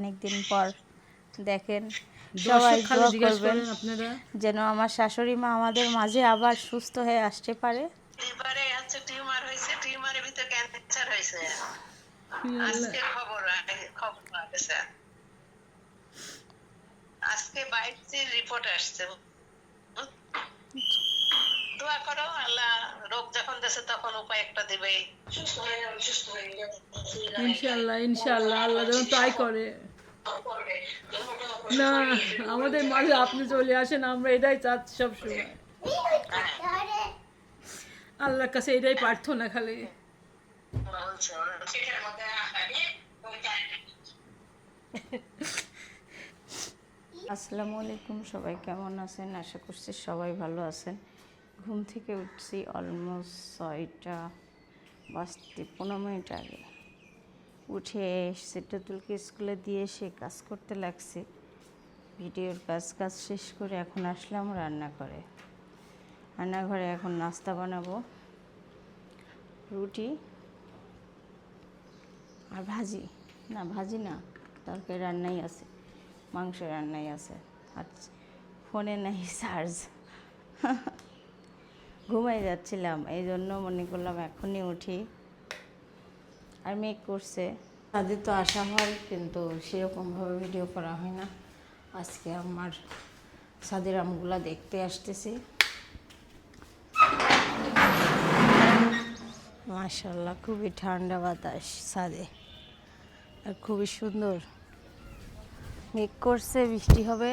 অনেকদিন পর দেখেন, সবাই দোয়া করবেন যেন আমার শাশুড়ি মা আমাদের মাঝে আবার সুস্থ হয়ে আসতে পারে। এবারে হচ্ছে টিউমার হয়েছে, টিউমারের ভিতর ক্যান্সার হয়েছে। আজকে খবর গেছে, আজকে 22 রিপোর্ট আসছে। দোয়া করো, আল্লাহ রোগ যখন দেশে তখন উপায় একটা দিবে। ইনশাআল্লাহ ইনশাআল্লাহ, আল্লাহ যেন তাই করে। না, আমাদের মাঝে আপনি চলে আসেন, আমরা এটাই চাচ্ছি সবসময়। আল্লাহর কাছে এটাই প্রার্থনা খালি। আসসালামু আলাইকুম, সবাই কেমন আছেন? আশা করছি সবাই ভালো আছেন। ঘুম থেকে উঠছি অলমোস্ট 6টা বাজতে 15 মিনিট আগে। উঠে সিদ্ধাতুলকে স্কুলে দিয়ে এসে কাজ করতে লাগছে, ভিডিওর কাজ শেষ করে এখন আসলাম রান্নাঘরে। এখন নাস্তা বানাবো, রুটি আর ভাজি না, তরকারি রান্নাই আছে, মাংস রান্নাই আছে, আর ফোনে নাই চার্জ। ঘুমাই যাচ্ছিলাম, এই জন্য মনে করলাম এখনই উঠি। আর মেঘ করছে, তাদের তো আসা হয় কিন্তু সেরকমভাবে ভিডিও করা হয় না। আজকে আমার ছাদের আমগুলা দেখতে আসতেছি। মাশাআল্লাহ, খুবই ঠান্ডা বাতাস ছাদে, আর খুবই সুন্দর। মেঘ করছে, বৃষ্টি হবে।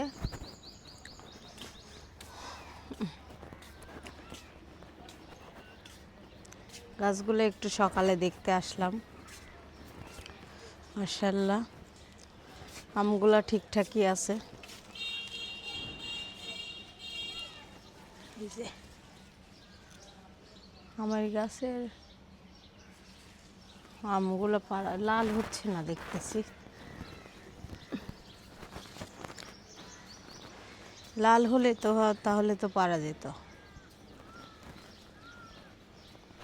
গাছগুলো একটু সকালে দেখতে আসলাম। মাশাআল্লাহ, আমগুলা ঠিকঠাকই আছে। এই যে আমার গাছের আমগুলো পাড়া লাল হচ্ছে না, দেখতেছি লাল হলে তো তাহলে তো পারা যেত।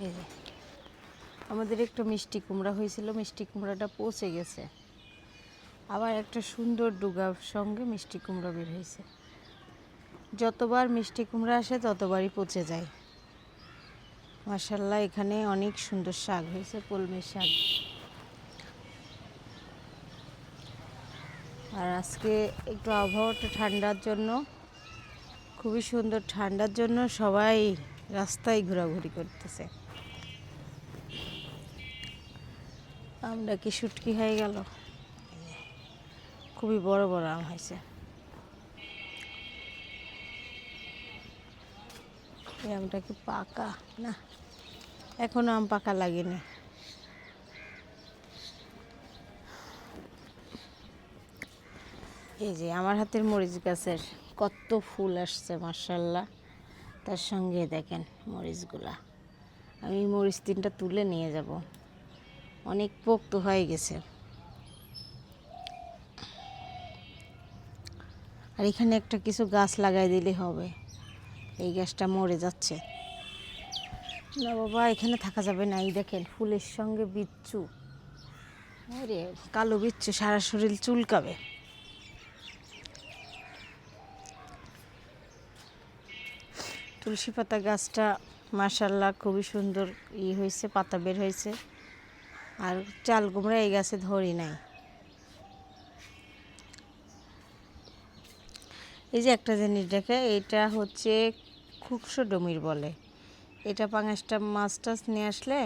এই যে আমাদের একটা মিষ্টি কুমড়া হয়েছিল, মিষ্টি কুমড়াটা পচে গেছে। আবার একটা সুন্দর ডুগার সঙ্গে মিষ্টি কুমড়া বের হয়েছে। যতবার মিষ্টি কুমড়া আসে ততবারই পচে যায়। মাশাআল্লাহ, এখানে অনেক সুন্দর শাক হয়েছে, কলমি শাক। আর আজকে একটু আবহাওয়াটা ঠান্ডার জন্য, খুবই সুন্দর, ঠান্ডার জন্য সবাই রাস্তায় ঘোরাঘুরি করতেছে। আমটা কি শুটকি হয়ে গেল, খুবই বড় বড় আম হয়েছে। এই আমটা কি পাকা না? এখনো আম পাকা লাগেনি। এই যে আমার হাতের মরিচ গাছের কত ফুল আসছে মাশাআল্লাহ। তার সঙ্গে দেখেন মরিচগুলা, আমি মরিচ 3টা তুলে নিয়ে যাব, অনেক পোক্ত হয়ে গেছে। আর এখানে একটা কিছু গাছ লাগাই দিলে হবে, এই গাছটা মরে যাচ্ছে। না বাবা, এখানে থাকা যাবে না। এই দেখেন ফুলের সঙ্গে বিচ্ছু, আরে কালো বিচ্ছু, সারা শরীর চুলকাবে। তুলসী পাতা গাছটা মাশাআল্লাহ খুবই সুন্দর হয়েছে, পাতা বের হয়েছে। আর চাল কুমড়া এই গাছে ধরি নাই। এই যে একটা জিনিস দেখে, এটা হচ্ছে খুকসো ডমির বলে। এটা পাঙাশটা মাছ টাছ নিয়ে আসলে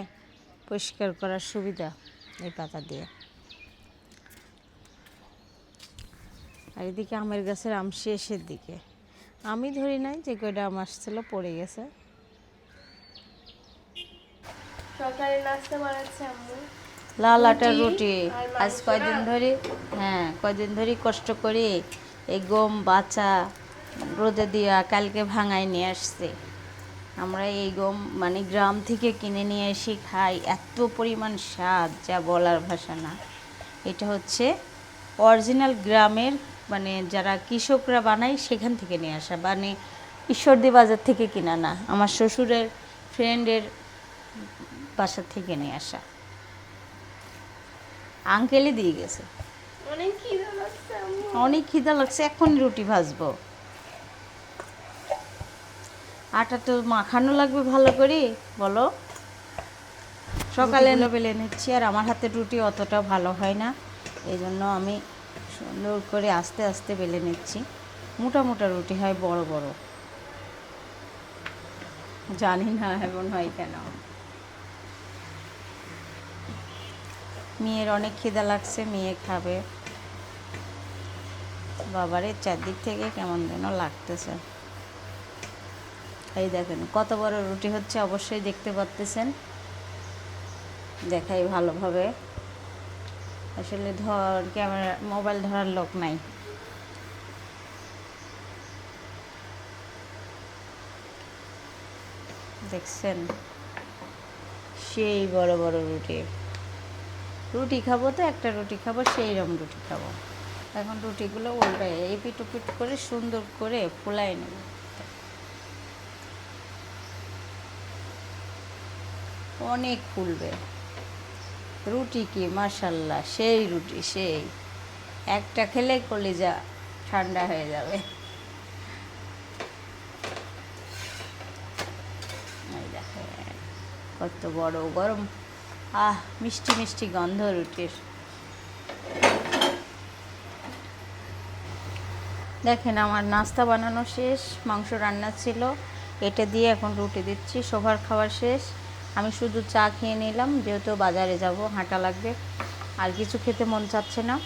পরিষ্কার করার সুবিধা এই পাতা দিয়ে। আর এদিকে আমের গাছের আম শেষের দিকে, আমি ধরি নাই, যে কয়টা আম আসছিল পড়ে গেছে। সকালে নাস্তা বানাচ্ছে আম্মু, লাল আটার রুটি। আজ কয়দিন ধরে কষ্ট করে এই গম বাচা রোদে দিয়া কালকে ভাঙায় নিয়ে আসছে। আমরা এই গম মানে গ্রাম থেকে কিনে নিয়ে এসে খাই, এত পরিমাণ স্বাদ যা বলার ভাষা না। এটা হচ্ছে অরিজিনাল গ্রামের, মানে যারা কৃষকরা বানায় সেখান থেকে নিয়ে আসা, মানে ঈশ্বরদী বাজার থেকে কিনা না, আমার শ্বশুরের ফ্রেন্ডের বাসা থেকে নিয়ে আসা। আঙ্কেলই দিয়ে গেছে। অনেক খিদে লাগছে আম্মু। অনেক খিদা লাগছে, এখন রুটি ভাজবো। আটা তো মাখানো লাগবে ভালো করে, বলো। সকালে বেলে নিচ্ছি, আর আমার হাতে রুটি অতটা ভালো হয় না, এই জন্য আমি সুন্দর করে আস্তে আস্তে বেলে নিচ্ছি। মোটা মোটা রুটি হয়, বড় বড় জানি না এমন হয় কেন। মেয়ের অনেক খিদা লাগছে, মেয়ে খাবে। বাবারে চারদিক থেকে কেমন যেন লাগতেছে। এই দেখেন কত বড় রুটি হচ্ছে, অবশ্যই দেখতে পাচ্ছেন। দেখাই ভালোভাবে, আসলে ক্যামেরা মোবাইল ধরার লোক নাই। দেখছেন সেই বড় বড় রুটি। রুটি খাবো তো একটা রুটি খাবো, সেই রকম রুটি খাবো। এখন রুটিগুলো উল্টায় এপিট ওপিট করে সুন্দর করে ফুলাই নেব। অনেক ফুলবে রুটি, কি মাশাল্লাহ, সেই রুটি, সেই একটা খেলে কলিজা ঠান্ডা হয়ে যাবে। এই দেখেন কত বড় গরম, মিষ্টি মিষ্টি গন্ধ রুটির। দেখেন আমার নাস্তা বানানো শেষ, মাংস রান্না ছিল, এটা দিয়ে এখন রুটি দিচ্ছি। সবার খাওয়া শেষ, আমি শুধু চা খেয়ে নিলাম, যেহেতু বাজারে যাব, হাঁটা লাগবে, আর কিছু খেতে মন চাচ্ছে না,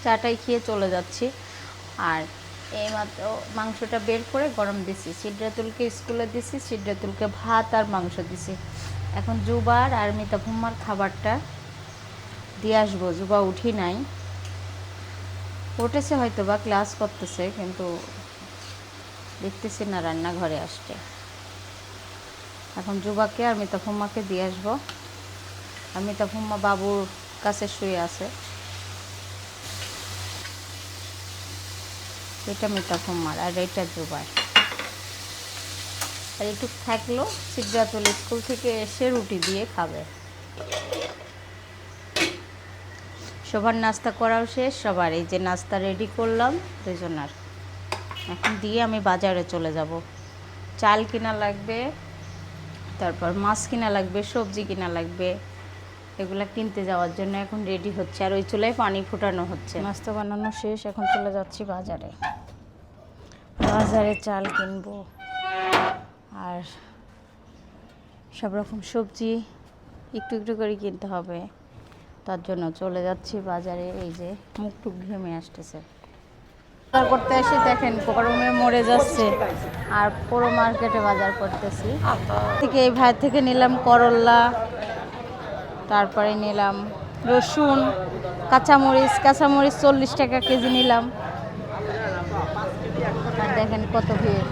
চাটাই খেয়ে চলে যাচ্ছি। আর এইমাত্র মাংসটা বের করে গরম দিছি, সিদ্রাতুলকে স্কুলে দিছি, সিদ্রাতুলকে ভাত আর মাংস দিছি। এখন জুবার আর মিতা ভুম্মার খাবারটা দিয়ে আসবো। জুবা উঠি নাই, উঠেছে হয়তো বা ক্লাস করতেছে, কিন্তু দেখতেছি না রান্নাঘরে আসছে। এখন জুবাকে আর মিতা ভুম্মাকে দিয়ে আসবো। আর মিতা ভুম্মা বাবুর কাছে শুয়ে আছে। এটা মিতা ভুম্মার আর এটা জুবার। আর একটু থাকলো, সিদ্রাতুল স্কুল থেকে এসে রুটি দিয়ে খাবে। সবার নাস্তা করাও শেষ, সবার এই যে নাস্তা রেডি করলাম দুজনার। এখন দিয়ে আমি বাজারে চলে যাব, চাল কিনা লাগবে, তারপর মাছ কিনা লাগবে, সবজি কিনা লাগবে, এগুলা কিনতে যাওয়ার জন্য এখন রেডি হচ্ছে। আর ওই চুলায় পানি ফুটানো হচ্ছে। নাস্তা বানানো শেষ, এখন চলে যাচ্ছি বাজারে। বাজারে চাল কিনবো আর সব রকম সবজি একটু একটু করে কিনতে হবে, তার জন্য চলে যাচ্ছি বাজারে। এই যে মুখ টুক ঘেমে আসতেছে। বাজার করতে এসে দেখেন গরমে মরে যাচ্ছে, আর পুরো মার্কেটে বাজার করতেছি। থেকে এই ভাই থেকে নিলাম করল্লা, তারপরে নিলাম রসুন, কাঁচামরিচ 40 টাকা কেজি নিলাম। আর দেখেন কত ভিড়।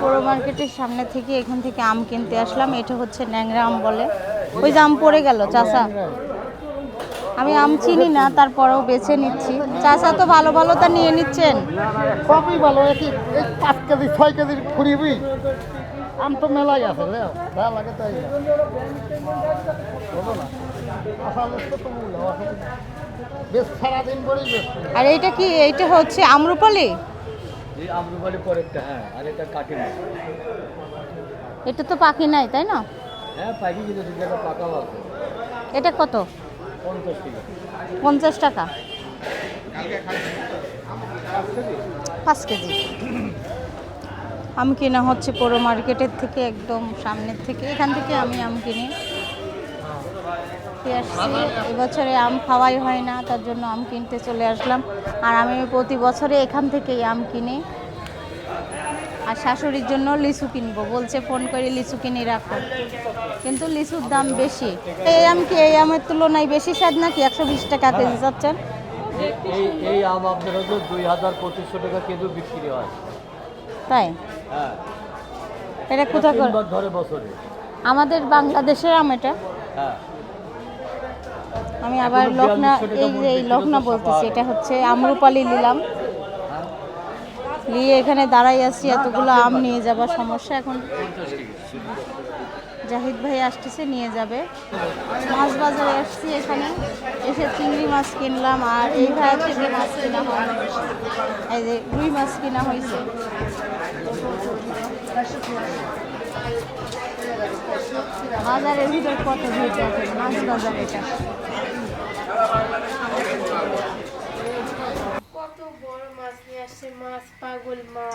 পুরো মার্কেটের সামনে থেকে এখান থেকে আম কিনতে আসলাম। এটা হচ্ছে ন্যাংরা আম বলে। ওই যে আম পড়ে গেল চাচা, আমি আম চিনি না, তারপরেও বেছে নিচ্ছি। চাচা তো ভালো ভালো তা নিয়ে নিচ্ছেন। সবই ভালো, একই 5 কেজি 6 কেজির ফুরিবি আম তো মেলাই আছে, ভালো লাগে তাই বলো না। আসলে তো মূল্য বেশ সারাদিন পরেই বেশ। আর এইটা কি? এইটা হচ্ছে আম্রপালি। এই আম্রপালি পরেরটা, হ্যাঁ, আর এটা কাটি না। এটা তো পাখি নাই, তাই না? হ্যাঁ, পাখি কিন্তু যেটা পাকাও আছে। এটা কত? 50 টাকা। 50 টাকা 5 কেজি। আম কেনা হচ্ছে পুরো মার্কেটের থেকে, একদম সামনের থেকে। এখান থেকে আমি আম কিনি আসছি। এবছরে আম খাওয়াই হয় না, তার জন্য আম কিনতে চলে আসলাম। আর আমি প্রতি বছরে এখান থেকেই আম কিনি। আর শাশুড়ির জন্য লিচু কিনবো বলছে, ফোন করে লিচু কিনে রাখো, কিন্তু লিচুর দাম বেশি। এই আম কি এই আমের তুলনায় বেশি স্বাদ নাকি? 120 টাকা কেজি যাচ্ছেন। এই আম আপনার হচ্ছে 2200 টাকা কেজি বিক্রি হয়। তাই? হ্যাঁ, এটা কোথায় করে? 3 বার ধরে বছরে। আমাদের বাংলাদেশের আম এটা। হ্যাঁ, আমি আবার লখনা, এই যে এই লখনা বলতেছি, এটা হচ্ছে আম্রপালি নিলাম। নিয়ে এখানে দাঁড়াই আছি, এতগুলো আম নিয়ে যাবার সমস্যা। এখন জাহিদ ভাই আসতেছে, নিয়ে যাবে। মাছ বাজারে আসছি, এখানে এসে চিংড়ি মাছ কিনলাম, আর এই ভাইয়ের থেকে মাছ কেনা হয়, এই যে রুই মাছ কেনা হয়েছে। বাজারের ভিতর কত ভিড় দেখেন, মাছ বাজার এটা। কত বড় মাছ নিয়ে আসছে, মাছ পাগল মা।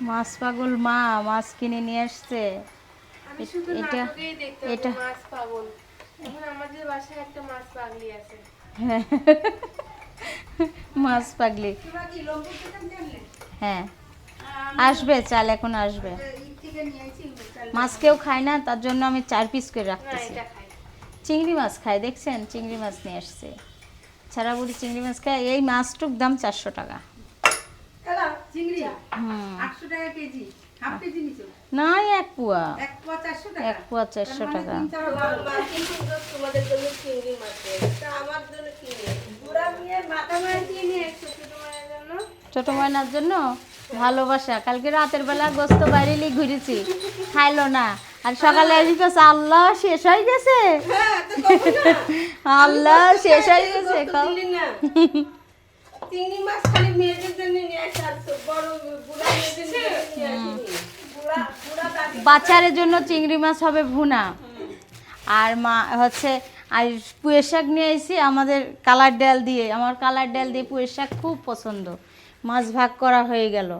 মাছ পাগল মা মাছ কিনে নিয়ে আসছে। আমি শুধু এটা নাটকেই দেখতাম এটা মাছ পাগল। এখন আমাদের বাসায় একটা মাছ পাগলি আছে। হ্যাঁ, মাছ পাগলি। হ্যাঁ, আসবে, চাল এখন আসবে। মাছ কেউ খায় না, তার জন্য আমি 4 পিস করে না রাখতেছি। এটা খাই। চিংড়ি মাছ খায়, দেখছেন চিংড়ি মাছ নিয়ে আসছে। ছাড়া বুড়ি চিংড়ি মাছ খায়। এই মাছটুক দাম 400 টাকা। হুম, না, এক পোয়া 400 টাকা। তোমাদের জন্য চিংড়ি মাছ এটা আমার জন্য কিনে বুড়া মেয়ে মাথা মার কিনে একটু তোমার জন্য। ছোট ময়নার জন্য ভালোবাসা। কালকে রাতের বেলা গোস্ত বাইরেলি ঘুরেছি, খাইলো না, আর সকালে এসে আল্লাহ শেষ হয়ে গেছে, আল্লাহ শেষ হয়ে গেছে। খাও। চিংড়ি মাছ খালি মেয়েদের জন্য নিয়ে আসছো, বড় বুড়া মেয়েদের জন্য নিয়ে আসিনি। বুড়া বুড়া দাদি বাচ্চাদের জন্য চিংড়ি মাছ হবে ভুনা, আর মা হচ্ছে আর পুঁয়ের শাক নিয়ে এসেছি আমাদের কালার ডাল দিয়ে। আমার কালার ডাল দিয়ে পুঁয়ের শাক খুব পছন্দ। মাছ ভাগ করা হয়ে গেল,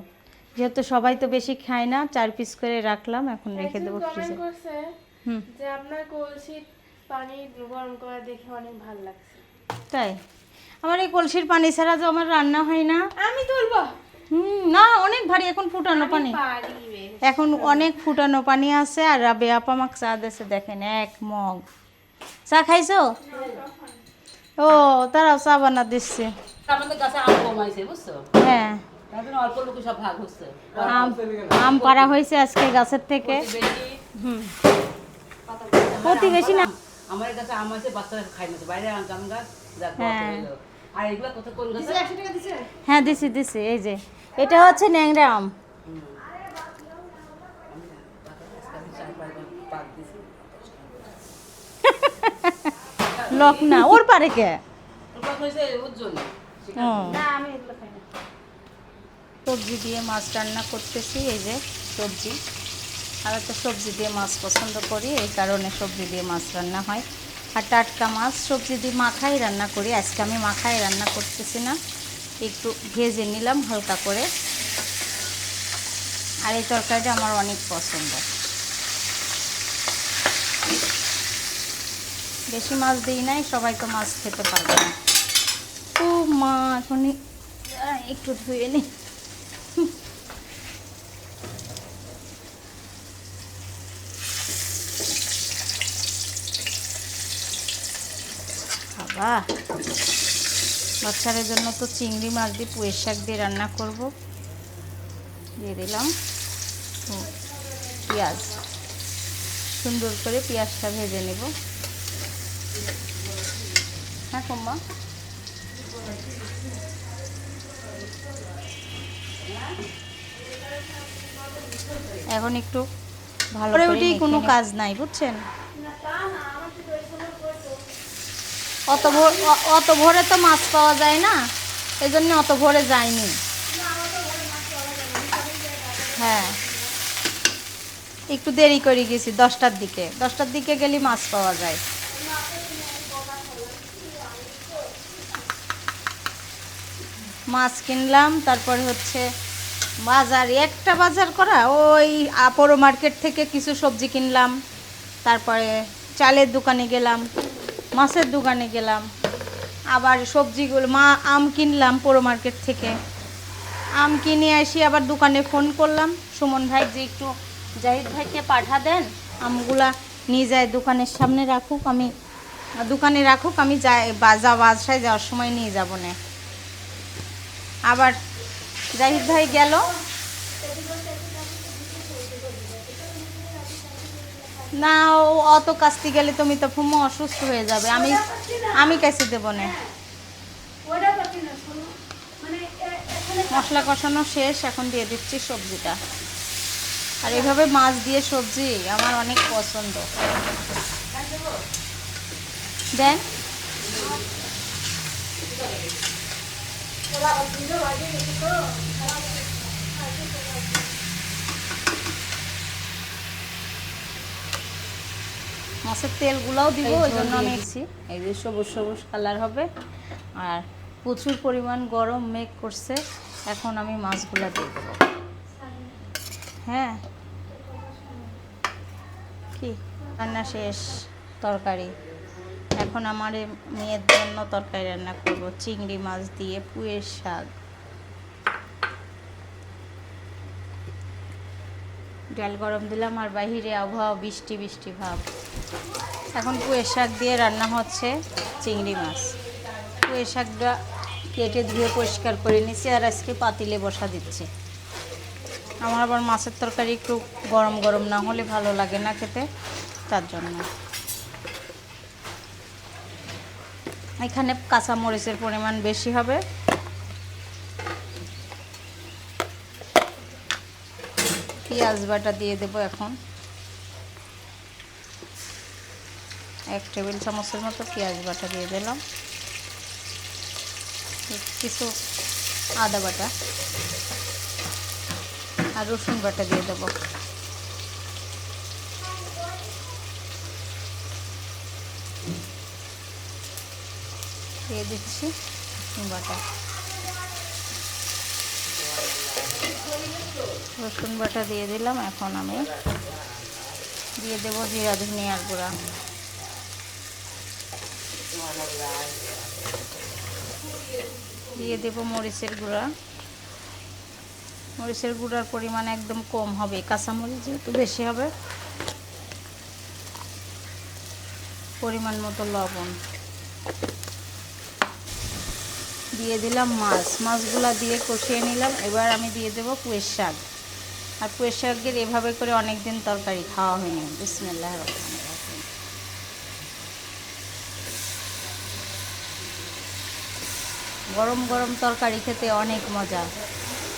যেহেতু সবাই তো বেশি খায় না, 4 পিস করে রাখলাম, এখন রেখে দেবো কমেন্ট ফ্রিজে। করছে হুম, যে আপনার কলসির পানি গরম করে দেখে অনেক ভালো লাগছে। তাই আমার এই কলসির পানি ছাড়া তো আমার রান্না হয় না। আমি তুলবো না, অনেক ভারী, এখন ফুটানো পানি, পারি এখন অনেক ফুটানো পানি আছে। আর রাবে আপা আমাকে চা দিয়েছে, দেখেন 1 মগ চা। খাইছো? ও, তারাও চা বানা দিচ্ছে। আমাদের গাছে আম কমাইছে বুঝছো, হ্যাঁ, তার জন্য অল্প লোক সব ভাগ হচ্ছে। আম পাড়া হয়েছে আজকে গাছের থেকে। হুম, প্রতিবেশী না। আমার কাছে আম আছে, বাচ্চারা খাই না, বাইরে আম গাছ যাক হ্যাঁ। আর এগুলো কত কোন গাছে? হ্যাঁ, দিছি দিছি, এই যে এটা হচ্ছে ন্যাংরা আম। লক না, ওর পারে কে? উজ্জ্বল ও, সবজি দিয়ে মাছ রান্না করতেছি। এই যে সবজি, আর একটা সবজি দিয়ে মাছ পছন্দ করি, এই কারণে সবজি দিয়ে মাছ রান্না হয়। আর টাটকা মাছ সবজি দিয়ে মাখাই রান্না করি। আজকে আমি মাখাই রান্না করতেছি না, একটু ভেজে নিলাম হালকা করে। আর এই তরকারিটা আমার অনেক পছন্দ। বেশি মাছ দিই নাই, সবাই তো মাছ খেতে পারবে না। ও মা, এখনই একটু ধুয়ে নি। বাবা, বাচ্চাদের জন্য তো চিংড়ি মাছ দিয়ে পুঁয়ের শাক দিয়ে রান্না করব। দিয়ে দিলাম পেঁয়াজ, সুন্দর করে পেঁয়াজটা ভেজে নেব। হ্যাঁ কম্মা, এখন একটু ভালো করে উঠেই কোনো কাজ নাই, বুঝছেন? অত ভোরে তো মাছ পাওয়া যায় না, এই জন্য অত ভোরে যায়নি। হ্যাঁ, একটু দেরি করে গেছি, 10টার দিকে। 10টার দিকে গেলে মাছ পাওয়া যায়। মাছ কিনলাম, তারপরে হচ্ছে বাজার, একটা বাজার করা, ওই আপরো মার্কেট থেকে কিছু সবজি কিনলাম, তারপরে চালের দোকানে গেলাম, মাছের দোকানে গেলাম, আবার সবজিগুলো আম কিনলাম পুরো মার্কেট থেকে। আম কিনে আসি, আবার দোকানে ফোন করলাম সুমন ভাই যে একটু জাহিদ ভাইকে পাঠা দেন, আমগুলা নিয়ে যায় দোকানের সামনে রাখুক, আমি যাই বাসায় যাওয়ার সময় নিয়ে যাব না। আবার জাহিদ ভাই গেল, না অত কাছতে গেলে তুমি তো ফুমো অসুস্থ হয়ে যাবে, আমি কাছে দেবো না। মশলা কষানো শেষ, এখন দিয়ে দিচ্ছি সবজিটা। আর এভাবে মাছ দিয়ে সবজি আমার অনেক পছন্দ। দেন মাছের তেলগুলোও দিব, ওই জন্য আমি এই যে সবুজ সবুজ কালার হবে। আর প্রচুর পরিমাণ গরম মেঘ করছে, এখন আমি মাছগুলা দিয়ে দেবো। হ্যাঁ কি রান্না শেষ, তরকারি। এখন আমার এই মেয়ের জন্য তরকারি রান্না করব, চিংড়ি মাছ দিয়ে পুঁইয়ের শাক। ডাল গরম দিলাম, আর বাহিরে আবহাওয়া বৃষ্টি বৃষ্টি ভাব। এখন পুঁইয়ের শাক দিয়ে রান্না হচ্ছে চিংড়ি মাছ। পুঁইয়ের শাকটা কেটে ধুয়ে পরিষ্কার করে নিচ্ছি, আর আজকে পাতিলে বসা দিচ্ছি। আমার আবার মাছের তরকারি একটু গরম গরম না হলে ভালো লাগে না খেতে, তার জন্য। এখানে কাঁচা মরিচের পরিমাণ বেশি হবে। পেঁয়াজ বাটা দিয়ে দেবো এখন, 1 টেবিল চামচের মতো পেঁয়াজ বাটা দিয়ে দিলাম। কিছু আদা বাটা আর রসুন বাটা দিয়ে দেবো। দিয়ে দিচ্ছি রসুন বাটা। রসুন বাটা দিয়ে দিলাম। এখন আমি দিয়ে দেবো জিরা ধনিয়ার গুঁড়া, দিয়ে দেবো মরিচের গুঁড়া। মরিচের গুঁড়ার পরিমাণ একদম কম হবে, কাঁচামরিচ যেহেতু বেশি হবে। পরিমাণ মতো লবণ দিয়ে দিলাম। মাছগুলা দিয়ে কষিয়ে নিলাম। এবার আমি দিয়ে দেবো পুঁইয়ের শাক। আর পুঁইয়ের শাকের এভাবে করে অনেক দিন তরকারি খাওয়া হয়নি। বিসমিল্লাহির রহমানির রহিম। গরম গরম তরকারি খেতে অনেক মজা,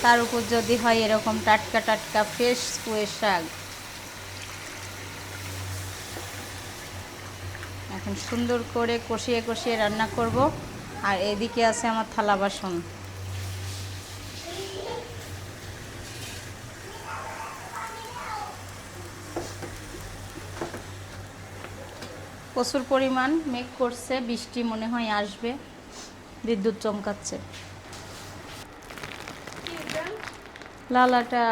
তার উপর যদি হয় এরকম টাটকা টাটকা ফ্রেশ পুঁইয়ের শাক। এখন সুন্দর করে কষিয়ে কষিয়ে রান্না করব। আর এদিকে আছে আমার থালা বাসন। প্রচুর পরিমাণ মেঘ করছে, বৃষ্টি মনে হয় আসবে, বিদ্যুৎ চমকাচ্ছে। লালাটা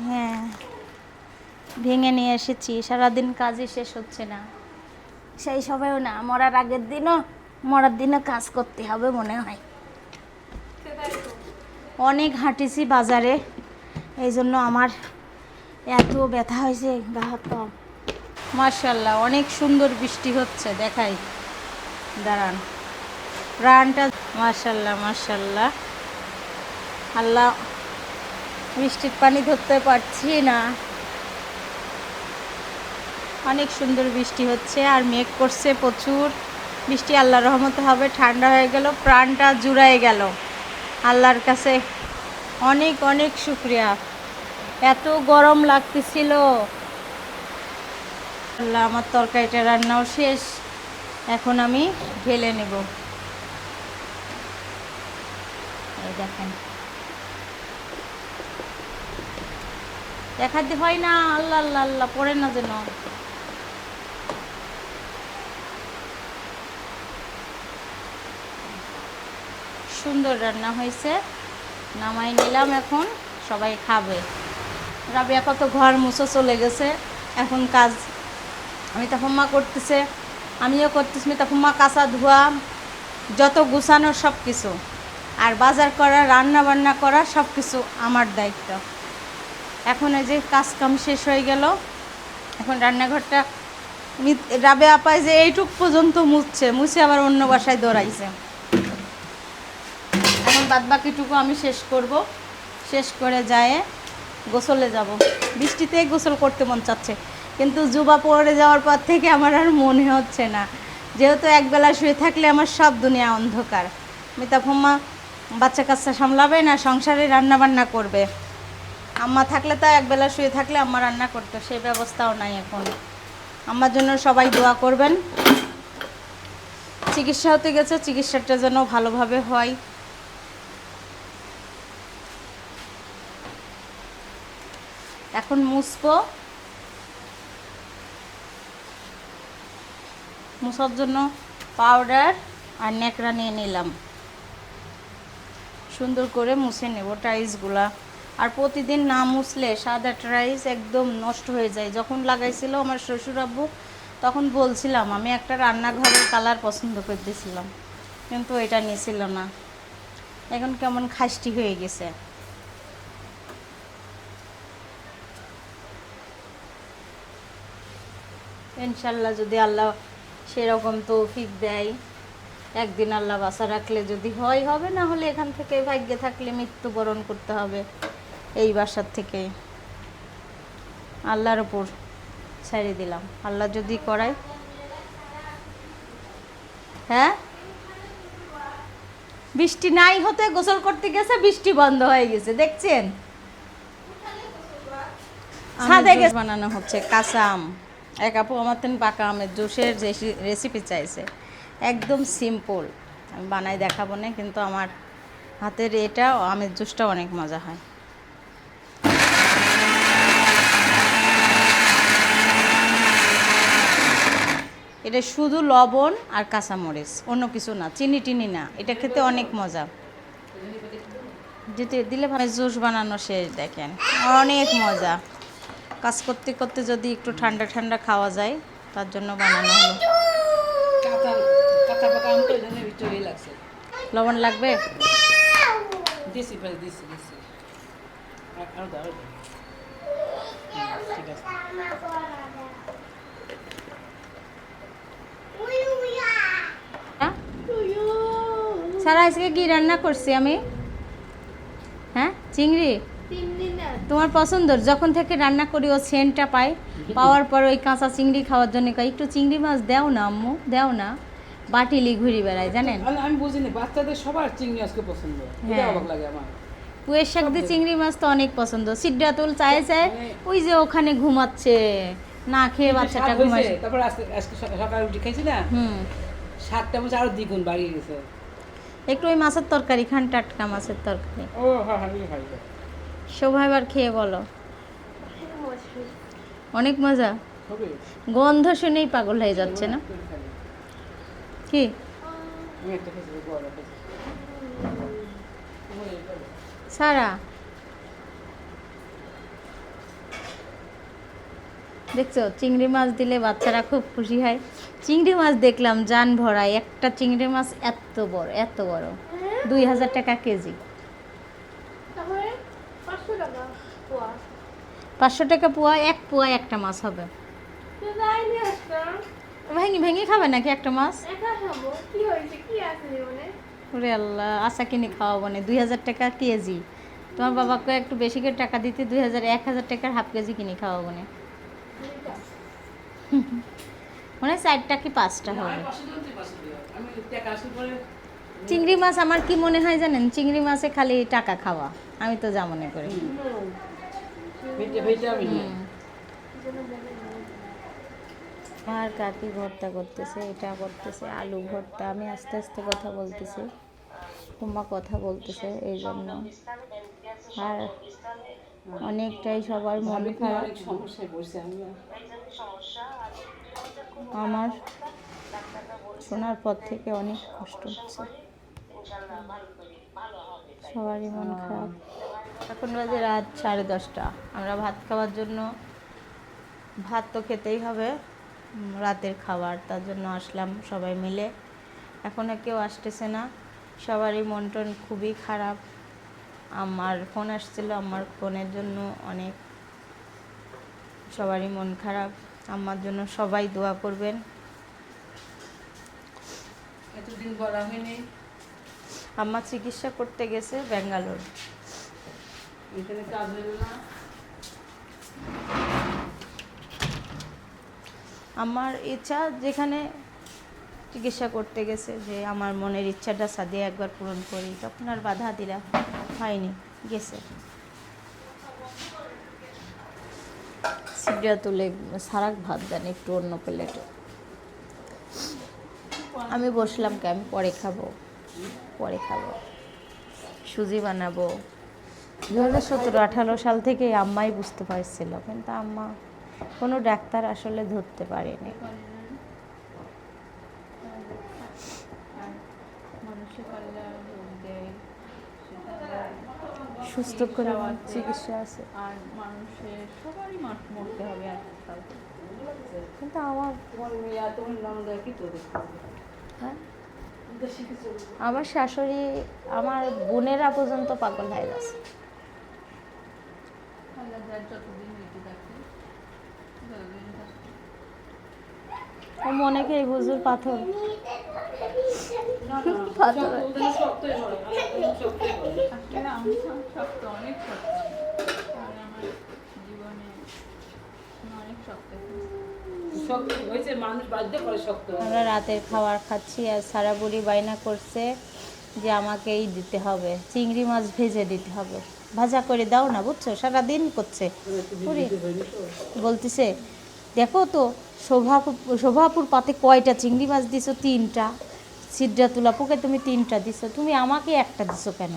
হ্যাঁ ভেঙে নিয়ে এসেছি, সারাদিন কাজই শেষ হচ্ছে না। সেই সময়ও না, মরার আগের দিনও, মরার দিনে কাজ করতে হবে মনে হয়। অনেক হাঁটেছি বাজারে, এই জন্য আমার এত ব্যথা হয়েছে গা হাত পা। মাশাআল্লাহ অনেক সুন্দর বৃষ্টি হচ্ছে, দেখাই দাঁড়ান। প্রাণটা মাশাআল্লাহ মাশাআল্লাহ। আল্লাহ, বৃষ্টির পানি ধরতে পারছি না। অনেক সুন্দর বৃষ্টি হচ্ছে, আর মেঘ করছে প্রচুর। বৃষ্টি আল্লাহর রহমতে হবে, ঠান্ডা হয়ে গেল, প্রাণটা জুড়ায় গেল। আল্লাহর কাছে অনেক অনেক শুকরিয়া। এত গরম লাগতেছিল। আল্লাহ, আমার তরকারিটা রান্নাও শেষ, এখন আমি ঢেলে নেব। এই দেখেন, দেখাতে হয় না। আল্লাহ আল্লাহ আল্লাহ, পড়ে না যেন। সুন্দর রান্না হয়েছে, নামাই নিলাম। এখন সবাই খাবে। রাবিয়া কত ঘর মুছে চলে গেছে, এখন কাজ আমি তাফম্মা করতেছে, আমিও করতেছি। তাফম্মা কাঁচা ধোয়া, যত গুছানো সব কিছু, আর বাজার করা, রান্না বান্না করা সব কিছু আমার দায়িত্ব। এখন এই যে কাজ কাম শেষ হয়ে গেল, এখন রান্নাঘরটা রাবে আপায় যে এইটুক পর্যন্ত মুছে আবার অন্য বাসায় দৌড়াইছে। এখন বাদ বাকিটুকু আমি শেষ করব, শেষ করে যায় গোসলে যাব। বৃষ্টিতে গোসল করতে মন চাচ্ছে, কিন্তু জুবা পরে যাওয়ার পর থেকে আমার আর মনে হচ্ছে না, যেহেতু একবেলা শুয়ে থাকলে আমার সব দুনিয়া অন্ধকার। মিতাফম্মা বাচ্চা কাচ্চা সামলাবে না, সংসারে রান্না বান্না করবে। আম্মা থাকলে তো একবেলা শুয়ে থাকলে আম্মা রান্না করতো, সেই ব্যবস্থাও নাই এখন। আম্মার জন্য সবাই দোয়া করবেন। চিকিৎসা হতে গেছে, চিকিৎসাটা যেন ভালোভাবে হয়। এখন মুছবো, মুছার জন্য পাউডার আর ন্যাকড়া নিয়ে নিলাম, সুন্দর করে মুছে নেব টাইলসগুলা। আর প্রতিদিন না মুছলে সাদা টাইলস একদম নষ্ট হয়ে যায়। যখন লাগাইছিল আমার শ্বশুর আব্বু তখন বলছিলাম আমি একটা রান্নাঘরের কালার পছন্দ করতেছিলাম, কিন্তু এটা নিয়েছিল না। এখন কেমন খাস্টি হয়ে গেছে। ইনশাল্লাহ যদি আল্লাহ সেরকম তৌফিক দেয়, একদিন আল্লাহ বাঁচা রাখলে যদি হয় হবে, না হলে এখান থেকে ভাগ্যে থাকলে মৃত্যুবরণ করতে হবে এই বাসার থেকে। আল্লাহর ওপর ছেড়ে দিলাম, আল্লাহ যদি করায়। হ্যাঁ, বৃষ্টি নাই হতে গোসল করতে গেছে, বৃষ্টি বন্ধ হয়ে গেছে, দেখছেন? ছাদে গেছে বানানো হচ্ছে কাঁচা আম। এক আপু আমার তেন পাকা আমের জুসের রেসিপি চাইছে, একদম সিম্পল, আমি বানাই দেখাবো না, কিন্তু আমার হাতের এটা আমের জুসটা অনেক মজা হয়। এটা শুধু লবণ আর কাঁচামরিচ, অন্য কিছু না, চিনি টিনি না। এটা খেতে অনেক মজা। যেতে দিলে ভাই জুস বানানো শেষ, দেখেন অনেক মজা। কাজ করতে করতে যদি একটু ঠান্ডা ঠান্ডা খাওয়া যায়, তার জন্য বানানো হলো। কাঁচা কাঁচা পাকা আম তো এই জন্য ভিতরেই লাগছে। লবণ লাগবে? দিছি ফেলে দিছি দিছি। আরো দাও, ঠিক আছে। সারা আজকে কি রান্না করছি আমি? হ্যাঁ, চিংড়ি। তোমার পছন্দর, যখন থেকে রান্না করি ও সেন্টটা পাই, পাওয়ার পর ওই কাঁচা চিংড়ি খাওয়ার জন্য কই একটু চিংড়ি মাছ দাও না আম্মু, দাও না। বাটিলি ঘুরি বেড়ায় জানেন। আমি বুঝিনি, বাচ্চাদের সবার চিংড়ি আজকে পছন্দ, এটা অবাক লাগে আমার। পুয়ের শাক দিয়ে চিংড়ি মাছ তো অনেক পছন্দ। সিদ্ধাতুল চায় চায়, ওই যে ওখানে ঘুমাচ্ছে, না খেয়ে বাচ্চাটা ঘুমাচ্ছে। তারপর আজকে সকালে রুটি খাইছি না, 7টা মধ্যে আরো দ্বিগুণ বাড়িয়ে গেছে। একটু ওই মাছের তরকারি খান, টাটকা মাছের তরকারি। ও হ্যাঁ হ্যাঁ, খাই। শোভাবার খেয়ে বলো, অনেক মজা। হবে গন্ধ শুনেই পাগল হয়ে যাচ্ছে না কি? আমি একটা খেয়েছি, বড় খেয়েছি। সারা দেখছো, চিংড়ি মাছ দিলে বাচ্চারা খুব খুশি হয়। চিংড়ি মাছ দেখলাম জান ভরায়, একটা চিংড়ি মাছ এত বড়, এত বড়, 2000 টাকা কেজি। 500 টাকা পোয়া, এক পোয়া একটা মাছ হবে। ভেঙে ভেঙে খাবে নাকি একটা মাছ? ওরে আল্লাহ, আশা কিনে খাওয়াবো না। 2000 টাকা কেজি। তোমার বাবাকে একটু বেশি করে টাকা দিতে 1000 টাকার হাফ কেজি কিনে খাওয়াবো না। মনে হয় 4টা কি 5টা হবে। আমি টাকা আসলে পরে চিংড়ি মাছ আমার কি মনে হয় জানেন, চিংড়ি মাছে খালি টাকা খাওয়া, আমি তো যা মনে করি। ভেটে ভেটে আমি আর কাকি ভর্তা করতেছে, এটা করতেছে, আলু ভর্তা। আমি আস্তে আস্তে কথা বলতেছি, তোমা কথা বলতেছে এই জন্য। আর অনেকটাই সবার মন খারাপ। অনেক সমস্যায় পড়ছে আমি। আমার শোনার পর থেকে অনেক কষ্ট হচ্ছে, সবারই মন খারাপ। এখন বাজে রাত 10:30। আমরা ভাত খাওয়ার জন্য, ভাত তো খেতেই হবে, রাতের খাবার, তার জন্য আসলাম সবাই মিলে। এখনও কেউ আসতেছে না, সবারই মন টন খুবই খারাপ। আমার ফোন আসছিল, আমার ফোনের জন্য অনেক সবারই মন খারাপ। আমার জন্য সবাই দোয়া করবেন। এতদিন বলা হয়নি। আমার চিকিৎসা করতে গেছে ব্যাঙ্গালোর। এখানে কাজ হলো না। আমার ইচ্ছা যেখানে চিকিৎসা করতে গেছে, যে আমার মনের ইচ্ছাটা সাদিয়ে একবার পূরণ করি, তখন আর বাধা দিলা হয়নি, গেছে। সিডরা তুলে সারাক ভাত দেন একটু অন্য প্লেটে। আমি বসলাম কে, আমি পরে খাবো, পরে খাবো। সুজি বানাবো। 2017-18 সাল থেকে আম্মাই বুঝতে পারছিল, কিন্তু আম্মা কোনো ডাক্তার আসলে ধরতে পারেনি। সুস্থ করে চিকিৎসা আছে, আর মানুষের সবারই মরতে হবে আজকাল। কিন্তু আমার হ্যাঁ, আমার শাশুড়ি, আমার বোনেরা পর্যন্ত পাগল হয়ে গেছে। আল্লাহ যার যতদিন বেঁচে থাকে ততদিন থাকবে। ও মনে কি এই হুজুর পাথর পাথর আসলে আমি শক্ত, অনেক শক্ত, কারণ আমার জীবনে আমি অনেক শক্ত শক্ত হয়েছে, মানুষ বাধ্য করে শক্ত হয়। আমরা রাতের খাবার খাচ্ছি, আর সারা বুড়ি বায়না করছে যে আমাকে এই দিতে হবে, চিংড়ি মাছ ভেজে দিতে হবে, ভাজা করে দাও না, বুঝছো, সারাদিন করছে। বুড়ি বলতেছে দেখো তো শোভাপুর পাতে কয়টা চিংড়ি মাছ দিছো, 3টা। সিডরা তুলা পোকে তুমি 3টা দিছো, তুমি আমাকে একটা দিছো কেন?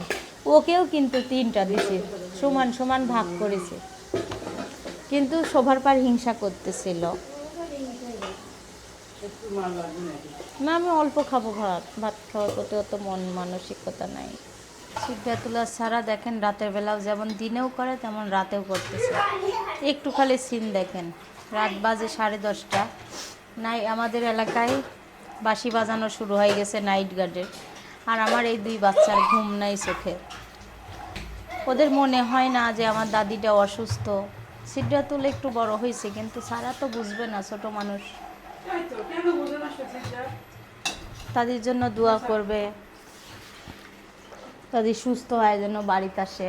ওকেও কিন্তু 3টা দিছে, সমান সমান ভাগ করেছে, কিন্তু শোভার পার হিংসা করতেছিল। না, আমি অল্প খাবো ভাত, ভাত খাওয়ার প্রতি অত মন মানসিকতা নাই। সিদ্ধা তুলা ছাড়া দেখেন রাতের বেলাও যেমন দিনেও করে তেমন রাতেও করতেছে। একটু খালি সিন দেখেন, রাত বাজে 10:30, নাই আমাদের এলাকায় বাঁশি বাজানো শুরু হয়ে গেছে নাইট গার্ডের, আর আমার এই 2 বাচ্চার ঘুম নাই চোখে। ওদের মনে হয় না যে আমার দাদিটা অসুস্থ। সিদ্ধা তুলে একটু বড় হয়েছে, কিন্তু সারা তো বুঝবে না, ছোট মানুষ। তাদের জন্য দোয়া করবে, তাদের সুস্থ হয় যেন বাড়িতে আসে।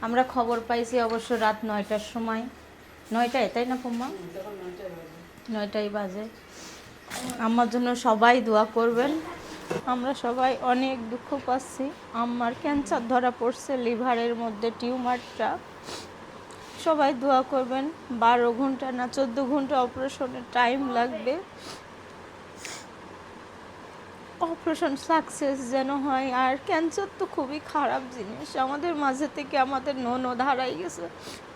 আমরা খবর পাইছি অবশ্য রাত 9টার সময়, 9টায়, তাই না পম্মা? 9টাই বাজে। আমার জন্য সবাই দোয়া করবেন। আমরা সবাই অনেক দুঃখ পাচ্ছি। আমার ক্যান্সার ধরা পড়ছে, লিভারের মধ্যে টিউমারটা। সবাই দোয়া করবেন। 12 ঘন্টা না 14 ঘন্টা অপারেশনের টাইম লাগবে। অপারেশন সাকসেস যেন হয়। আর ক্যান্সার তো খুবই খারাপ জিনিস, আমাদের মাঝে থেকে আমাদের ননদ হারাই গেছে,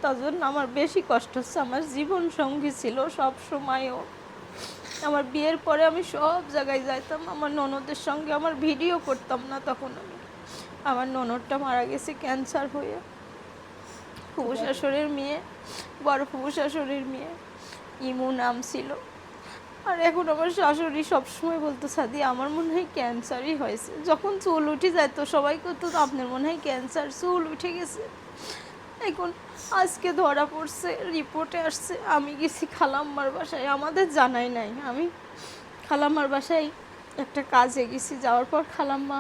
তার জন্য আমার বেশি কষ্ট হচ্ছে। আমার জীবন সঙ্গী ছিল সব সময়ও। আমার বিয়ের পরে আমি সব জায়গায় যাইতাম, আমার ননদের সঙ্গে আমার ভিডিও করতাম না তখন আমি। আমার ননদটা মারা গেছে ক্যান্সার হয়ে। ফুফু শাশুড়ির মেয়ে, বড় ফুফু শাশুড়ির মেয়ে, ইমু নাম ছিল। আর এখন আমার শাশুড়ি সবসময় বলতো সাদি আমার মনে হয় ক্যান্সারই হয়েছে। যখন চুল উঠে যায় তো সবাই করতো আপনার মনে হয় ক্যান্সার, চুল উঠে গেছে। এখন আজকে ধরা পড়ছে, রিপোর্টে আসছে। আমি গেছি খালাম্মার বাসায়, আমাদের জানাই নাই। আমি খালাম্মার বাসায় একটা কাজে গেছি, যাওয়ার পর খালাম্মা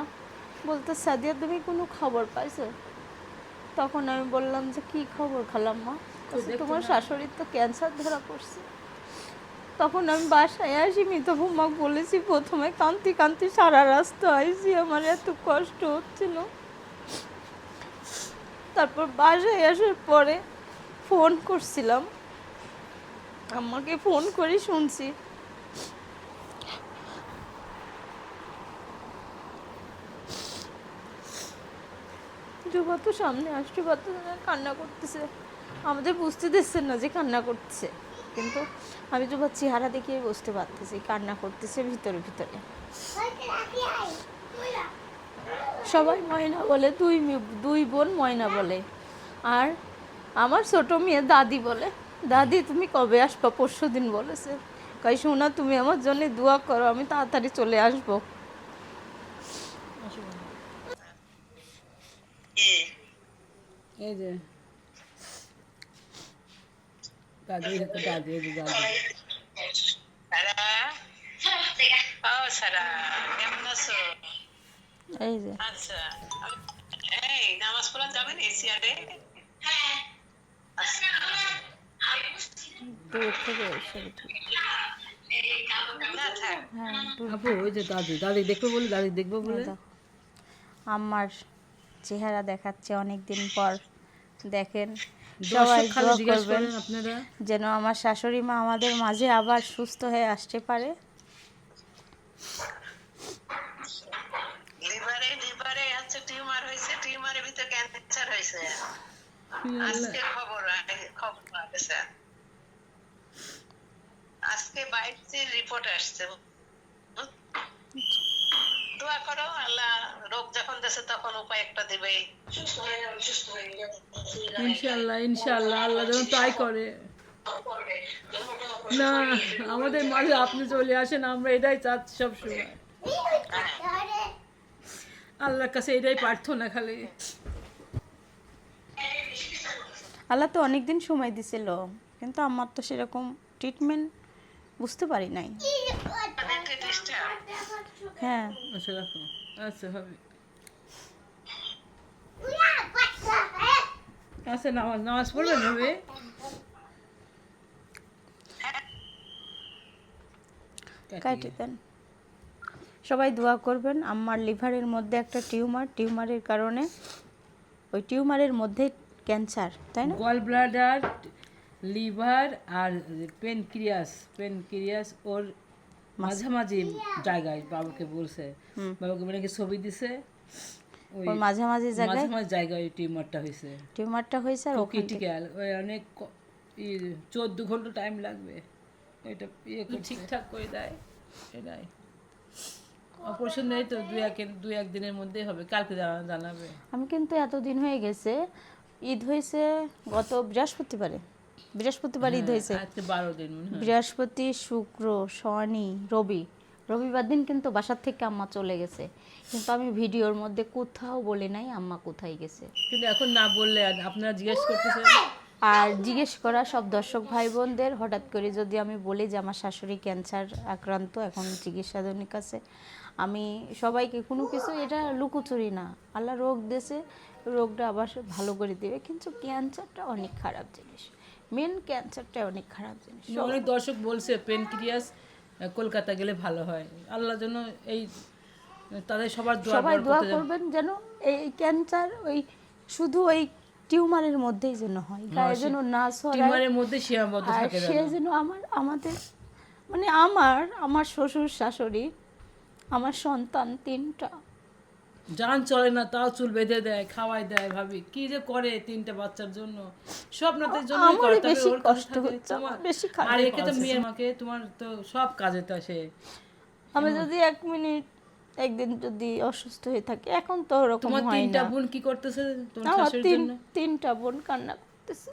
বলতে সাদিয়া তুমি কোনো খবর পাইছো? তখন আমি বললাম যে কী খবর খালাম্মা? তোমার শাশুড়ির তো ক্যান্সার ধরা পড়ছে। তখন আমি বাসায় আসি, মিতহুম্মাকে বলেছি, প্রথমে কান্তি কান্তি সারা রাস্তা আইসি, আমার এত কষ্ট হচ্ছিল। তারপর বাসায় আসার পরে ফোন করছিলাম, আমাকে ফোন করে শুনছি যুবা তো সামনে আসছে, কান্না করতেছে। আমাদের বুঝতে দিচ্ছেন না যে কান্না করতেছে, কিন্তু আমি যুবার চেহারা দেখিয়ে বুঝতে পারতেছি কান্না করতেছে ভিতরে ভিতরে। সবাই ময়না বলে, দুই বোন ময়না বলে, আর আমার ছোট মেয়ে দাদি বলে। দাদি তুমি কবে আসবা? পরশুদিন বলেছে। কই শোনা তুমি আমার জন্য দোয়া করো, আমি তাড়াতাড়ি চলে আসবো। এই যে দাদি, দাদি, এই যে দাদি। সারা কেমন আছো? এই যে আচ্ছা, এই নামাজ পড়া যাবেন এশিয়ারে? দূর থেকে এসে না থাক। হ্যাঁ আপু ওই যে দাদি, দাদি দেখবো বলে, দাদি দেখবো বলে। আমার চেহারা দেখাচ্ছে অনেক দিন পর। দেখেন সবাই খালি দোয়া জিজ্ঞেস করবেন করেন আপনারা। যেন আমার শাশুড়ি মা আমাদের মাঝে আবার সুস্থ হয়ে আসতে পারে। লিভারে হচ্ছে টিউমার হয়েছে, টিউমারের ভিতরে ক্যান্সার হয়েছে। আজকে খবর পাওয়া গেছে, আজকে বায়োপসির রিপোর্ট আসছে। দোয়া করো, আল্লাহ রোগ যখন দেশে তখন উপায় একটা দিবে। ইনশাল্লাহ ইনশাল্লাহ আল্লাহ যেন তাই করে। না, আমাদের মাঝে আপনি চলে আসেন, আমরা এটাই চাচ্ছি সবসময়। আল্লাহর কাছে এটাই প্রার্থনা খালি। আল্লাহ তো অনেক দিন সময় দিছিল, কিন্তু আমার তো সেরকম ট্রিটমেন্ট বুঝতে পারি নাই। হ্যাঁ, আচ্ছা রাখো, আচ্ছা হবে। আচ্ছা নামাজ পড়বেন হবে। কাটে দেন। সবাই দোয়া করবেন। আমার লিভারের মধ্যে একটা টিউমারের কারণে, ওই টিউমারের মধ্যে ক্যান্সার, তাই না? গল ব্লাডার, লিভার আর পেনক্রিয়াস ওর মাঝামাঝি জায়গায় বাবাকে বলছে, বাবাকে মানে ছবি দিছে, ওই মাঝামাঝি জায়গায় মাঝামাঝি জায়গায় টিউমারটা হয়েছে। আর ওখান থেকে ক্রিটিক্যাল, ওই অনেক 14 ঘন্টা টাইম লাগবে এটা ঠিকঠাক করে দেয়। এটাই অপারেশন নেই তো, দু এক দিনের মধ্যেই হবে, কালকে জানাবে। আমি কিন্তু এতদিন হয়ে গেছে, ঈদ হয়েছে গত বৃহস্পতিবার ঈদ হয়েছে। আজকে 12 দিন মনে হয়। বৃহস্পতি, শুক্র, শনি, রবিবার দিন কিন্তু বাসার থেকে আম্মা চলে গেছে, কিন্তু আমি ভিডিওর মধ্যে কোথাও বলি নাই আম্মা কোথায় গেছে। কিন্তু এখন না বললে আপনারা জিজ্ঞেস করতেছেন। আর জিজ্ঞেস করা সব দর্শক ভাই বোনদের, হঠাৎ করে যদি আমি বলি যে আমার শাশুড়ি ক্যান্সার আক্রান্ত, এখন চিকিৎসাধীন আছে, আমি সবাইকে কোনো কিছু, এটা লুকোচুরি না, আল্লাহ রোগ দেশে, রোগটা আবার ভালো করে দেবে। কিন্তু ক্যান্সারটা অনেক খারাপ জিনিস, মেন ক্যান্সারটা অনেক খারাপ জিনিস। অনেক দর্শক বলছে পেনক্রিয়াস কলকাতা গেলে ভালো হয়। আল্লাহ যেন এই তাদের সবার সবাই দোয়া করতে করবেন যেন এই ক্যান্সার ওই শুধু ওই টিউমারের মধ্যেই যেন হয়, গায়ে যেন না ছড়ায়, টিউমারের মধ্যে সীমাবদ্ধ আর থাকে সে যেন। যেন আমাদের মানে আমার শ্বশুর শাশুড়ি, আমার সন্তান 3টা, জান চলে না তাও চুল বেঁধে দেয়, খাওয়াই দেয়, ভাবি কি যে করে 3টে বাচ্চার জন্য, সব নাতের জন্য আমারই করে, তবে বেশি ওর কষ্ট কষ্ট হচ্ছে, আমার বেশি খারাপ আর একে তো মেয়ে আমাকে, তোমার তো সব কাজে তো আসে। আমি যদি 1 মিনিট একদিন যদি অসুস্থ হয়ে থাকি, এখন তো ওরকম তোমার হয় 3টা না। বোন কি করতেছে তোমার আমার শাশুড়ির জন্য? 3টা বোন কান্না করতেছে,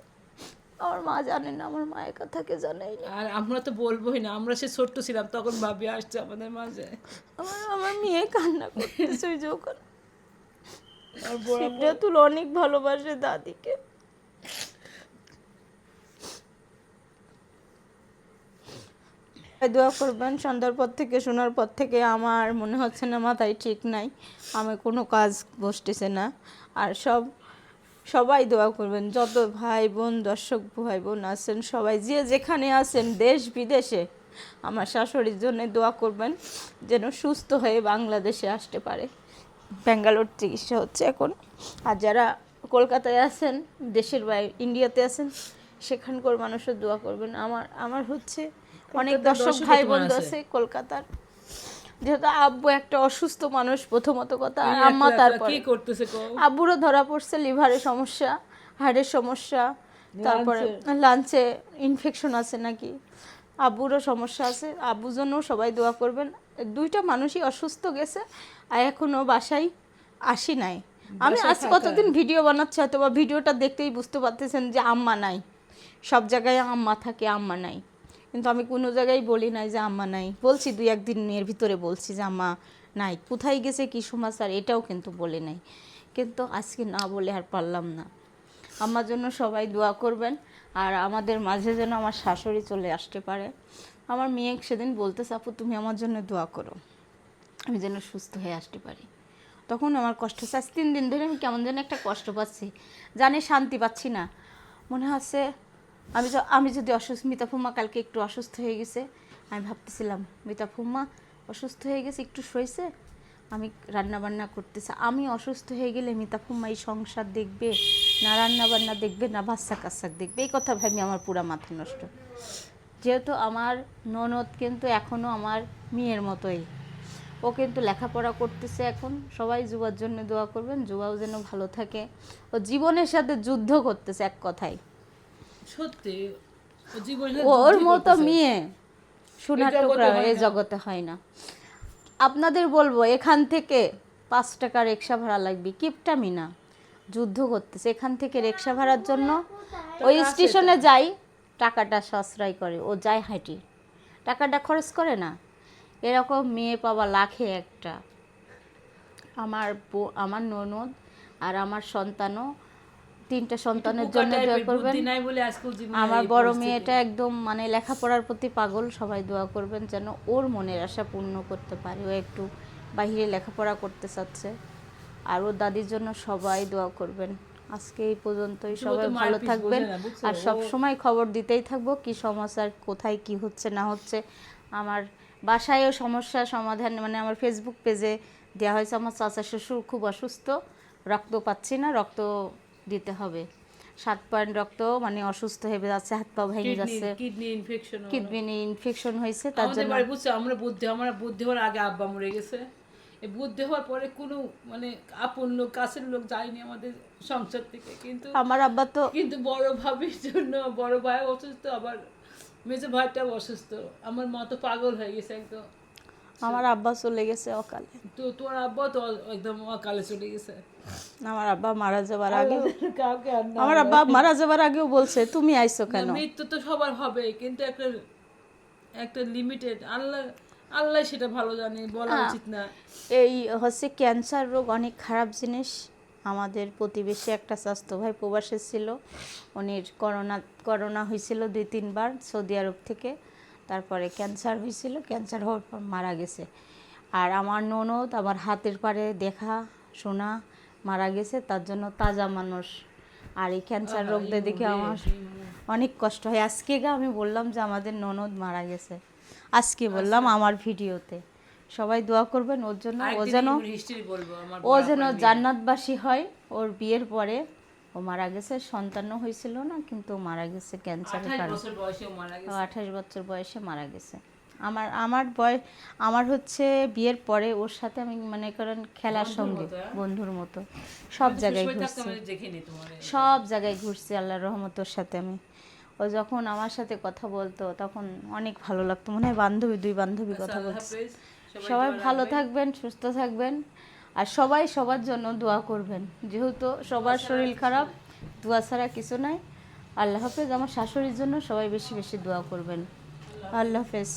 আমার মা জানে না, আমার মায়ের কথা কে জানাই না। আর আমরা তো বলবোই না, আমরা সে ছোট্ট ছিলাম তখন ভাবি আসছে আমাদের মাঝে। আমার মেয়ে কান্না করতেছে ওই যখন, আর বড় সিদ্ধাতুল অনেক ভালোবাসে দাদিকে। দোয়া করবেন। সন্ধ্যার পর থেকে, শোনার পর থেকে আমার মনে হচ্ছে না মাথায় ঠিক নাই, আমি কোনো কাজ বসতেছে না। আর সবাই দোয়া করবেন, যত ভাই বোন, দর্শক ভাই বোন আছেন, সবাই যে যেখানে আছেন দেশ বিদেশে, আমার শাশুড়ির জন্য দোয়া করবেন যেন সুস্থ হয়ে বাংলাদেশে আসতে পারে। ব্যাঙ্গালোর চিকিৎসা হচ্ছে এখন। আর যারা কলকাতায় আছেন, দেশের বাইরে ইন্ডিয়াতে আছেন, সেখানকার মানুষের দোয়া করবেন। আমার হচ্ছে অনেক দর্শক ভাই বোন আছে কলকাতার, যেহেতু আব্বু একটা অসুস্থ মানুষ প্রথমত কথা, আর আম্মা তারপর কি করতেছে কো? আব্বুরও ধরা পড়ছে লিভারের সমস্যা, হার্টের সমস্যা, তারপরে লাঞ্চে ইনফেকশন আছে নাকি, আব্বুরও সমস্যা আছে। আব্বুর জন্য সবাই দোয়া করবেন। 2টা মানুষই অসুস্থ গেছে, আর এখনো বাসায় আসি নাই। আমি আজ কতদিন ভিডিও বানাচ্ছি, হয়তো বা ভিডিওটা দেখতেই বুঝতে পারতেছেন যে আম্মা নাই। সব জায়গায় আম্মা থাকে, আম্মা নাই, কিন্তু আমি কোনো জায়গায় বলি নাই যে আম্মা নাই। বলছি 2-1 দিনের ভিতরে বলছি যে আম্মা নাই, কোথায় গেছে কী সমাচার এটাও কিন্তু বলি নাই। কিন্তু আজকে না বলে আর পারলাম না। আমার জন্য সবাই দোয়া করবেন, আর আমাদের মাঝে যেন আমার শাশুড়ি চলে আসতে পারে। আমার মেয়ে সেদিন বলতেছে, আপু তুমি আমার জন্য দোয়া করো, আমি যেন সুস্থ হয়ে আসতে পারি। তখন আমার কষ্ট হচ্ছে, আজ 3 দিন ধরে আমি কেমন যেন একটা কষ্ট পাচ্ছি, জানি শান্তি পাচ্ছি না। মনে হচ্ছে আমি যদি অসুস্থ, মিতা ফুম্মা কালকে একটু অসুস্থ হয়ে গেছে, আমি ভাবতেছিলাম মিতা ফুম্মা অসুস্থ হয়ে গেছে, একটু সইছে, আমি রান্না বান্না করতেছি, আমি অসুস্থ হয়ে গেলে মিতা ফুম্মা এই সংসার দেখবে, না রান্না বান্না দেখবে, না বাচ্চা কাচ্চা দেখবে। এই কথা ভাবি আমার পুরা মাথা নষ্ট। যেহেতু আমার ননদ কিন্তু এখনও আমার মেয়ের মতোই, ও কিন্তু লেখাপড়া করতেছে এখন। সবাই যুবার জন্য দোয়া করবেন, যুবাও যেন ভালো থাকে। ও জীবনের সাথে যুদ্ধ করতেছে এক কথায়। সত্যি ও জীবনে ওর যুদ্ধই মতো করতেছে। মেয়ে সোনার এই জগতে টুকরা হয় এই না। জগতে হয় না। আপনাদের বলবো এখান থেকে 5 টাকা রিক্সা ভাড়া লাগবে, কিপটামি না, যুদ্ধ করতেছে। এখান থেকে রিক্সা ভাড়ার জন্য ওই স্টেশনে যাই, টাকাটা সাশ্রয় করে, ও যায় হাঁটি, টাকাটা খরচ করে না। এরকম মেয়ে পাওয়া লাখে একটা। আমার ননদ আর আমার সন্তানও, 3টা সন্তানের জন্য পোকা দোয়া টাইপের করবেন। বুদ্ধি নাই বলে আজকাল জীবনে আমার এই বড় পরিস্থিতি। মেয়েটা একদম মানে লেখাপড়ার প্রতি পাগল। সবাই দোয়া করবেন যেন ওর মনের আশা পূর্ণ করতে পারে। ও একটু বাইরে লেখাপড়া করতে চাচ্ছে। আর ওর দাদির জন্য সবাই দোয়া করবেন। আজকে এই পর্যন্তই। ও তো সবাই মায়ের ভালো পিছ থাকবেন। বোঝে না, বুঝছো? আর সব সময় খবর দিতেই থাকবো কি সমস্যা, কোথায় কি হচ্ছে না হচ্ছে। আমার বাসায়ও সমস্যা সমাধান মানে আমার ফেসবুক পেজে দেওয়া হয়েছে। আমার চাচা শ্বশুর খুব অসুস্থ, রক্ত পাচ্ছি না, রক্ত দিতে হবে। 7 পয়েন্ট রক্ত মানে অসুস্থ হয়ে যাচ্ছে, হাত পা ভেঙে যাচ্ছে, কিডনি ইনফেকশন কিডনি ইনফেকশন হয়েছে। তার আমাদের জন্য বাড়ি বুঝছো, আমরা বুদ্ধি হওয়ার আগে আব্বা মরে গেছে। এই বুদ্ধি হওয়ার পরে কোনো মানে আপন লোক কাছের লোক যায়নি আমাদের সংসার থেকে। কিন্তু আমার আব্বা তো বড় ভাবির জন্য বড় ভাই অসুস্থ, আবার মেজো ভাইটাও অসুস্থ। আমার মা তো পাগল হয়ে গেছে একদম। আমার আব্বা চলে গেছে অকালে। তো তোর আব্বা তো একদম অকালে চলে গেছে। আমার আব্বা মারা যাবার আগেও কাউকে আর না। আমার আব্বা মারা যাবার আগেও বলছে তুমি আইছো না, কেন। মৃত্যু তো সবার হবে, কিন্তু একটা একটা লিমিটেড আল্লাহ সেটা ভালো জানে, বলা উচিত না। এই হচ্ছে ক্যান্সার রোগ অনেক খারাপ জিনিস। আমাদের প্রতিবেশী একটা স্বাস্থ্য ভাই প্রবাসে ছিল, উনির করোনা হয়েছিল 2-3 বার সৌদি আরব থেকে। তারপরে ক্যান্সার হয়েছিল, ক্যান্সার হওয়ার পর মারা গেছে। আর আমার ননদ আমার হাতের পারে দেখা শোনা মারা গেছে, তার জন্য তাজা মানুষ। আর এই ক্যান্সার রোগটা দেখে আমার অনেক কষ্ট হয়। আজকে আমি বললাম যে আমাদের ননদ মারা গেছে, আজকে বললাম আমার ভিডিওতে। সবাই দোয়া করবেন ওর জন্য, ও যেন হিস্ট্রি বলবো আমার ও যেন জান্নাতবাসী হয়। ওর বিয়ের পরে ও মারা গেছে, সন্তানও হয়েছিল না, কিন্তু ও মারা গেছে ক্যান্সারের 28 কারণে। বছর বয়সেও মারা গেছে। 28 বছর বয়সে মারা গেছে। আমার হচ্ছে বিয়ের পরে ওর সাথে আমি মনে করেন খেলার সঙ্গে, বন্ধুর মতো সব জায়গায় ঘুরছি, দেখিনি তোমার। সব জায়গায় ঘুরছি আল্লাহর রহমতের সাথে আমি। ও যখন আমার সাথে কথা বলতো তখন অনেক ভালো লাগতো, মনে হয় বান্ধবী, 2 বান্ধবী কথা বলছে। সবাই ভালো থাকবেন, সুস্থ থাকবেন, আর সবাই সবার জন্য দোয়া করবেন। যেহেতু সবার শরীর খারাপ, দোয়া ছাড়া কিছু নাই। আল্লাহ হাফেজ। আমার শাশুড়ির জন্য সবাই বেশি বেশি দোয়া করবেন। আল্লাহ হাফেজ।